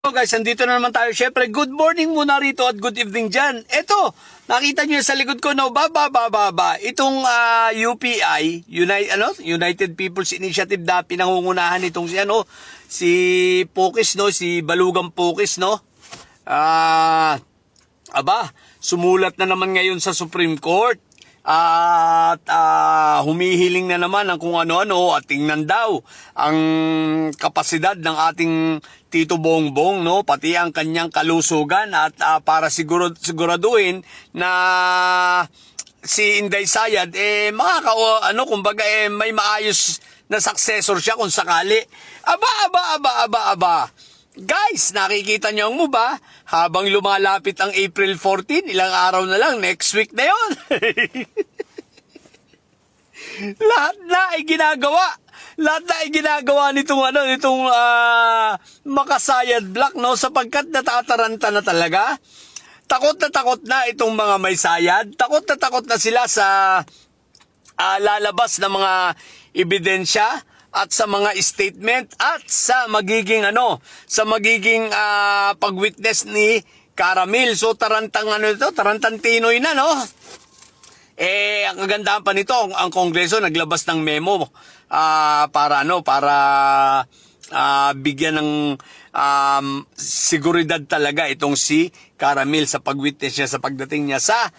Hello guys, andito na naman tayo. Syempre, good morning muna rito at good evening dyan. Eto, nakita nyo sa likod ko, no, itong UPI, United People's Initiative na pinangungunahan itong si Pokis, no, si Balugang Pokis, no. Sumulat na naman ngayon sa Supreme Court. At humihiling na naman ng kung ano-ano at tingnan daw ang kapasidad ng ating Tito Bongbong, no, pati ang kanyang kalusugan at para siguraduhin na si Inday Sayad may maayos na successor siya kung sakali. Guys, nakikita niyo mo ba? Habang lumalapit ang April 14, ilang araw na lang, next week na yon. Lahat na ay ginagawa nitong Makasayad Black, no, sapagkat natataranta na talaga. Takot na itong mga may sayad. Takot na sila sa lalabas na mga ebidensya at sa mga statement at sa magiging pag-witness ni Caramil. So tarantang Tinoy na, no? Ang kagandahan pa nito, ang Kongreso naglabas ng memo para bigyan ng seguridad talaga itong si Caramil sa pag-witness niya sa pagdating niya sa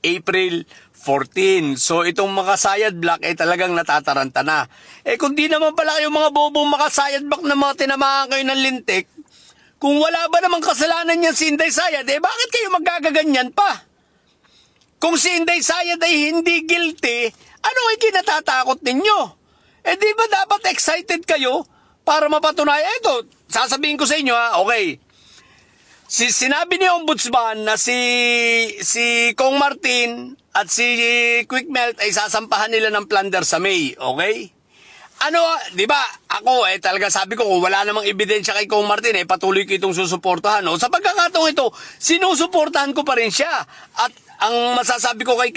April 14. So itong Makasayad Black ay talagang natataranta na. Kung di naman pala yung mga bobong Makasayad Black na mga tinamahan kayo ng lintik, kung wala ba namang kasalanan niyan si Inday Sayad, bakit kayo magagaganyan pa? Kung si Inday Sayad ay hindi guilty, ano ay kinatatakot ninyo? Di ba dapat excited kayo para mapatunayan? Ito, sasabihin ko sa inyo, okay. Sinabi ni Ombudsman na si Kong Martin at si Quick Melt ay sasampahan nila ng plunder sa May, okay? Di ba? Ako talaga sabi ko kung wala namang ebidensya kay Kong Martin, patuloy ko itong susuportahan. No? Sa pagkakataong ito, sinusuportahan ko pa rin siya. At ang masasabi ko kay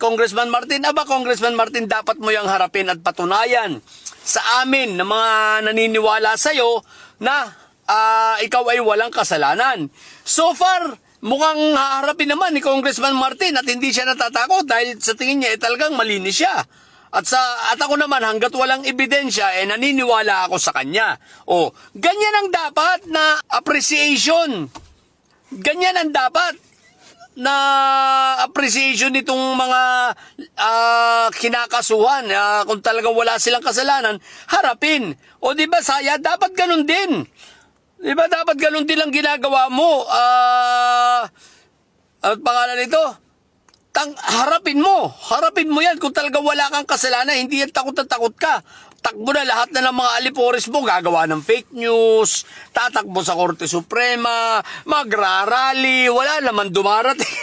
Congressman Martin, Congressman Martin, dapat mo yung harapin at patunayan sa amin na mga naniniwala sa'yo na ikaw ay walang kasalanan. So far, mukhang haharapin naman ni Congressman Martin at hindi siya natatakot dahil sa tingin niya talagang malinis siya. At ako naman, hanggat walang ebidensya, naniniwala ako sa kanya. Ganyan ang dapat na appreciation. Ganyan ang dapat na appreciation nitong mga kinakasuhan. Kung talagang wala silang kasalanan, harapin. Di ba, Sayad? Dapat ganun din. Di ba dapat ganun din ang ginagawa mo? At pangalan nito, harapin mo yan. Kung talaga wala kang kasalanan, hindi yan takot na takot ka. Takbo na lahat na ng mga alipores mo, gagawa ng fake news, tatakbo sa Korte Suprema, magrarally, wala naman dumarating.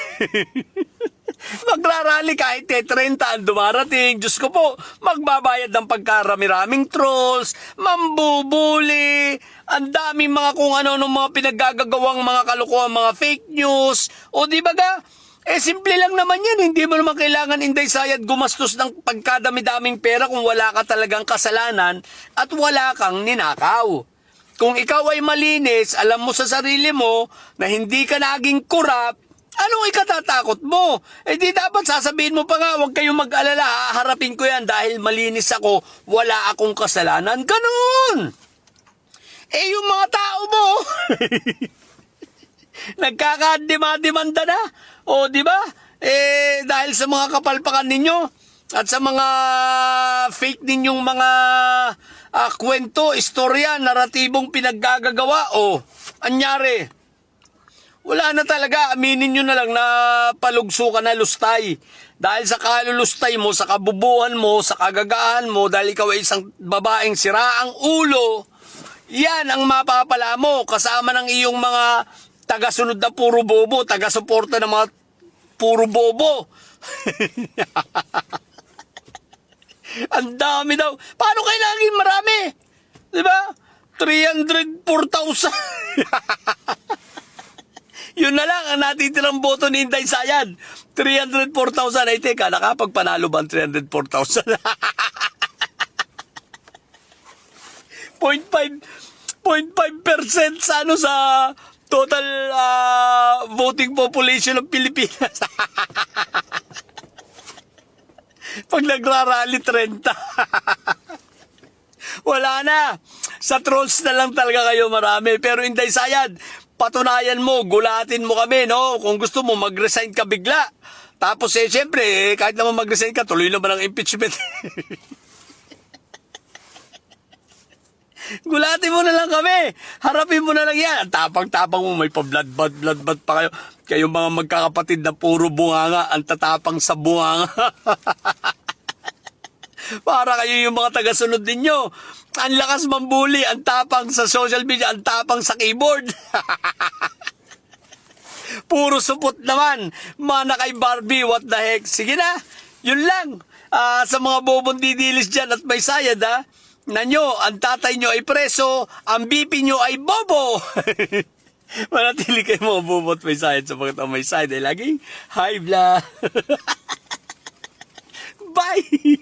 Magrarally kahit 30 ang dumarating. Diyos ko po, magbabayad ng pagkarami-raming trolls, mambubuli, ang daming mga kung ano ng mga pinaggagawang mga kalokohan, mga fake news. Di ba ga? Simple lang naman yan. Hindi mo naman kailangan, Inday Sayad, gumastos ng pagkadami-daming pera kung wala ka talagang kasalanan at wala kang ninakaw. Kung ikaw ay malinis, alam mo sa sarili mo na hindi ka naging kurap, anong ikatatakot mo? Di dapat sasabihin mo pa nga, huwag kayong mag-alala, haharapin ko yan dahil malinis ako, wala akong kasalanan. Ganun! Yung mga tao mo, nagkakademanda na. Di ba? Dahil sa mga kapalpakan ninyo at sa mga fake ninyong mga kwento, istorya, naratibong pinaggagawa, anyari. Wala na talaga, aminin nyo na lang na palugso ka na lustay. Dahil sa kalulustay mo, sa kabubuhan mo, sa kagagaan mo, dahil ikaw ay isang babaeng siraang ulo, yan ang mapapala mo kasama ng iyong mga taga-sunod na puro bobo, taga-suporta ng mga puro bobo. Ang dami daw. Paano kailangan marami? Diba? 304,000. Yun na lang ang natitirang boto ni Inday Sayad. 304,000. Ay, teka, nakapagpanalo ba ang 304,000? 0.5 0.5% sa sa total voting population ng Pilipinas. Pag nagrarally 30. Wala na. Sa trolls na lang talaga kayo marami. Pero Inday Sayad, patunayan mo, gulatin mo kami, no? Kung gusto mo, mag-resign ka bigla. Tapos siyempre, kahit naman mag-resign ka, tuloy naman ang impeachment. Gulatin mo na lang kami. Harapin mo na lang yan. Ang tapang-tapang mo, may pa-blood pa kayo. Kayong mga magkakapatid na puro bunganga, ang tatapang sa bunganga. Para kayo yung mga tagasunod ninyo. Ang lakas mambuli, ang tapang sa social media, ang tapang sa keyboard. Puro supot naman. Mana kay Barbie, what the heck. Sige na, yun lang. Sa mga bobong didilis dyan at may sayad, nanyo, ang tatay nyo ay preso, ang BP nyo ay bobo. Manatili kayo mga bobo at may sayad sapagkat ang may sayad ay laging high blood. Bye!